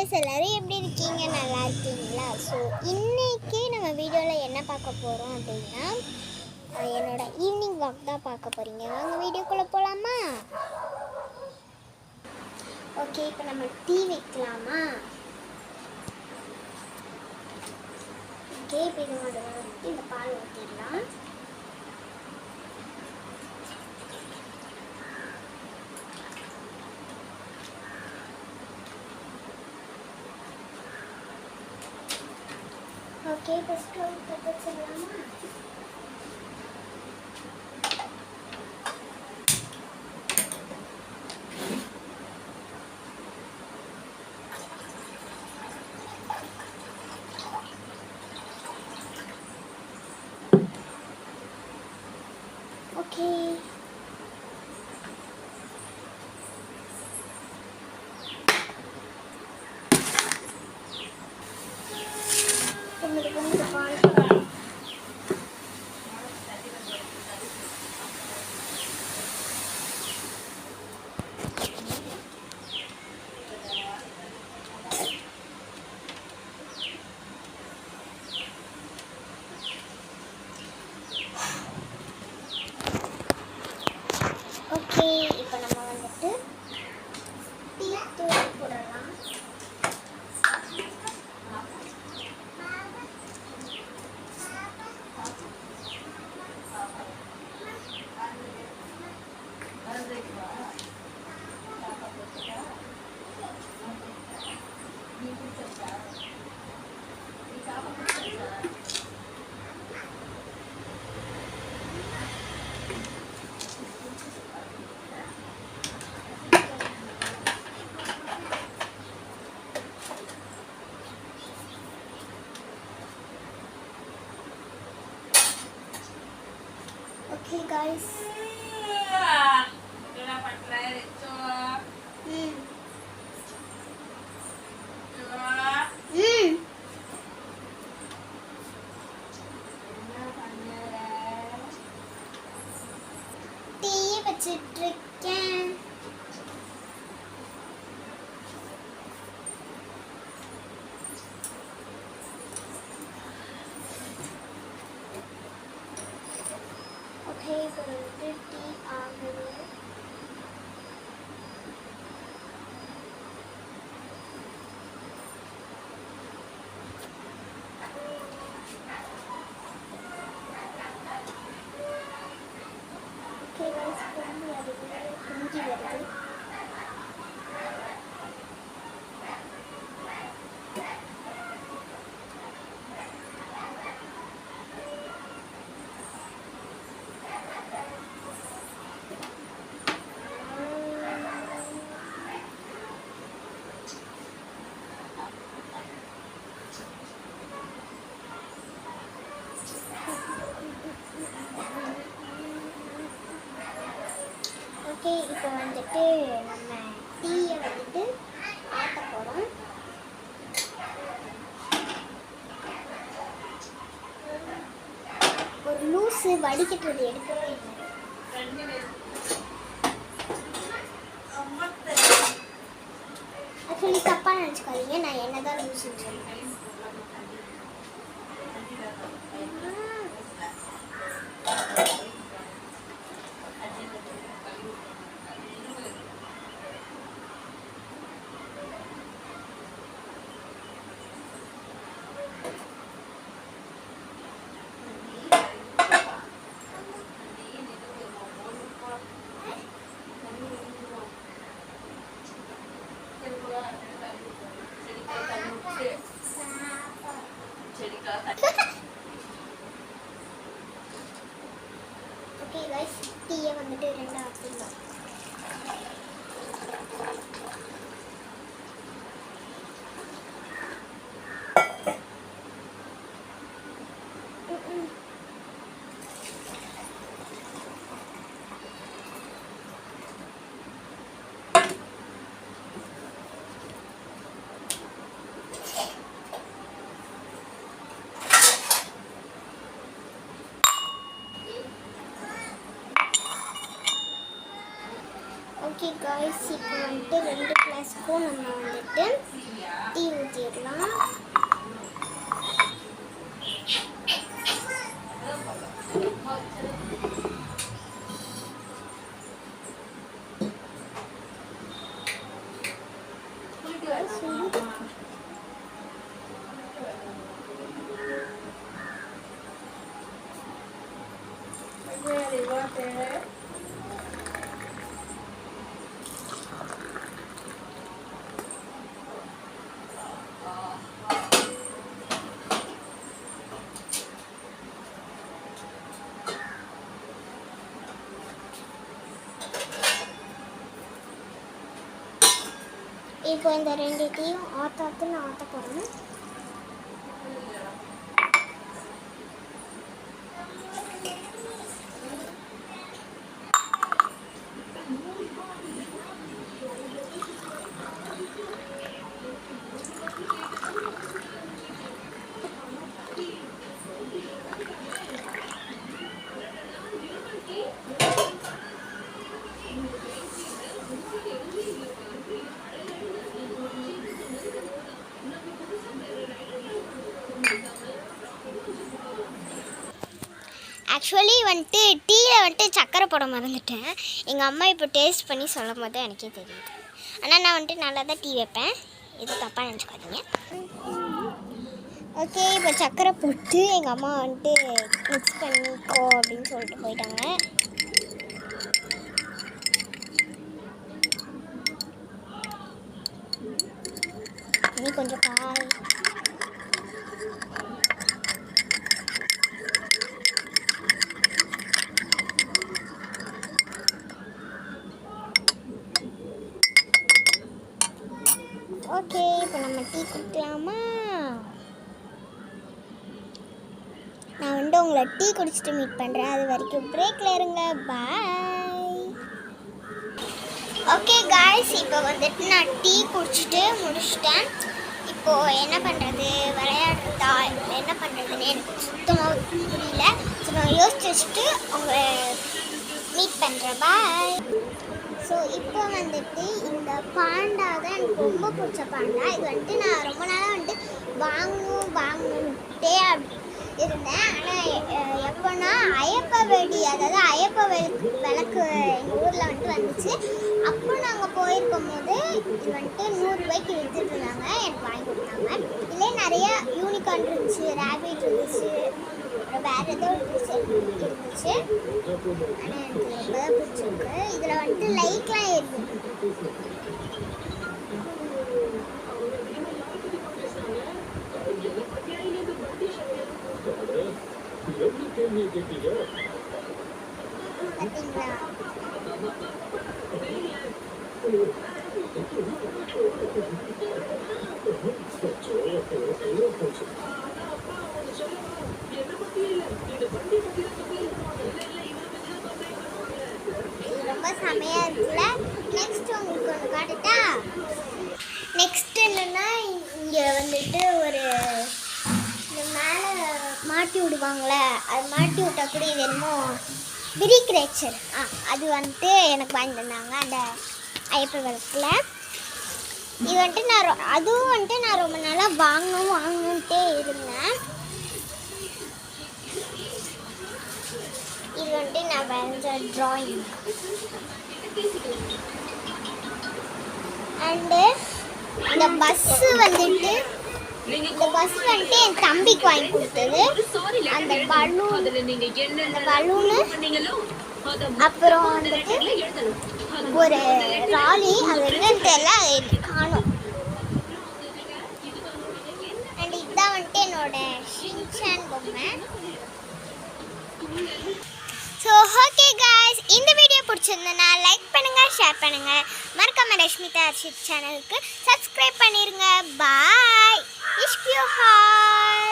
Guys, எல்லோரும் எப்படி இருக்கீங்க? நல்லா இருக்கீங்களா? ஸோ இன்றைக்கி நம்ம வீடியோவில் என்ன பார்க்க போகிறோம் அப்படின்னா, என்னோட ஈவினிங் வாக் தான் பார்க்க போகிறீங்க. வாங்க வீடியோக்குள்ளே போகலாமா? ஓகே, இப்போ நம்ம டீ வைக்கலாமா? ஓகே, இப்போ இது மட்டும் வந்துட்டு இந்த பால் ஊற்றிடலாம். ஓகே, இப்போ ஸ்டவ் பற்ற வச்சிடலாமா? ஓகே, உங்களுக்கு வந்து பால் ஓகே, இப்போ நம்ம வந்துட்டு டீ தூள் போடலாம். ஓகே गाइस, டீ வச்சிட்டு இருக்கேன். ஓகே, இப்போ வந்துட்டு டீ ஆகுது. ஓகே गाइस, பொங்கி வருது. ஓகே, இப்போ வந்துட்டு நம்ம டீயை வந்துட்டு ஆற்ற போகிறோம். ஒரு லூஸு வடிகட்டுறது எடுக்கவே இல்லை. ஆக்சுவலி தப்பாக நினச்சிக்காதீங்க, நான் என்ன தான் லூஸுன்னு சொல்லுவேன். ஓகே காய்ஸ், இப்போ வந்துட்டு 2 கிளாஸ்க்கும் நம்ம வந்துட்டு டீ ஊற்றிடலாம். இப்போ இந்த 2 டீயும் ஆத்தாத்துன்னு ஆற்ற போகிறோம். ஆக்சுவலி வந்துட்டு டீயில் வந்துட்டு சக்கரை போட மறந்துட்டேன். எங்கள் அம்மா இப்போ டேஸ்ட் பண்ணி சொல்லும் போது எனக்கே தெரியுது. ஆனால் நான் வந்துட்டு நல்லா தான் டீ வைப்பேன், இது தப்பாக நினச்சிக்காதீங்க. ஓகே, இப்போ சக்கரை போட்டு எங்கள் அம்மா வந்துட்டு மிக்ஸ் பண்ணிக்கோ அப்படின்னு சொல்லிட்டு போயிட்டாங்க. நீ கொஞ்சம் பால். ஓகே, இப்போ நம்ம டீ குடிக்கலாமா? நான் வந்து உங்களை டீ குடிச்சிட்டு மீட் பண்ணுறேன். அது வரைக்கும் பிரேக்கில் இருங்க. பாய். ஓகே காய்ஸ், இப்போ வந்துட்டு நான் டீ குடிச்சிட்டு முடிச்சிட்டேன். இப்போது என்ன பண்ணுறது, விளையாடுறதா என்ன பண்ணுறதுன்னு எனக்கு சுத்தமாக புரியல. ஸோ நான் யோசிச்சு வச்சுட்டு உங்களை மீட் பண்ணுறேன். பாய். ஸோ இப்போ வந்துட்டு இந்த பாண்டா தான் எனக்கு ரொம்ப பிடிச்ச பாண்டா. இது வந்துட்டு நான் ரொம்ப நாளாக வந்துட்டு வாங்கணுன்ட்டே இருந்தேன். ஆனால் எப்போனா ஐயப்ப வெடி, அதாவது ஐயப்ப விளக்கு எங்கள் ஊரில் வந்துட்டு வந்துச்சு. அப்போ நாங்கள் போயிருக்கும் போது இது வந்துட்டு 100 ரூபாய்க்கு விற்றுட்டு இருந்தாங்க. எனக்கு வாங்கி கொடுத்தாங்க. இதிலே நிறைய யூனிகார்ன் இருந்துச்சு, ரேபிட் இருந்துச்சு, வேறு ஏதோ இருந்துச்சு. ஆனால் எனக்கு ரொம்ப பிடிச்சிருக்கு. இதில் வந்துட்டு லைட்லாம் ஏறுது. பார்த்தீங்களா? ரொம்ப செமையாக இருக்குல்ல. நெக்ஸ்ட் உங்களுக்கு ஒன்று காட்டுட்டா? நெக்ஸ்ட் என்னென்னா, இங்கே வந்துட்டு ஒரு இந்த மேலே மாட்டி விடுவாங்களே, அது மாட்டி விட்டால் கூட இது என்னமோ பிரி கிரேச்சர், அது வந்துட்டு எனக்கு வாங்கி தந்தாங்க அந்த ஐயப்ப விளக்கில். இது வந்துட்டு அதுவும் வந்துட்டு நான் ரொம்ப நாளாக வாங்கணுன்ட்டே இருந்தேன். இது வந்துட்டு நான் வரைஞ்ச ட்ராயிங். அண்டு இந்த பஸ்ஸு வந்துட்டு என் தம்பிக்கு வாங்கி கொடுத்தது. அந்த பலூனு அப்புறம் வந்துட்டு ஒரு ராலி, அது என்னன்னு தெரியல, அது காணும். அண்ட் இதுதான் வந்துட்டு என்னோட ஷின்சான் பொம்மை. ஸோ ஓகே காய்ஸ், இந்த வீடியோ பிடிச்சிருந்ததுன்னா லைக் பண்ணுங்கள், ஷேர் பண்ணுங்கள், மறக்காம ரஷ்மிதா அர்ஷித் சேனலுக்கு சப்ஸ்கிரைப் பண்ணிடுங்க. பாய். Wish you heart.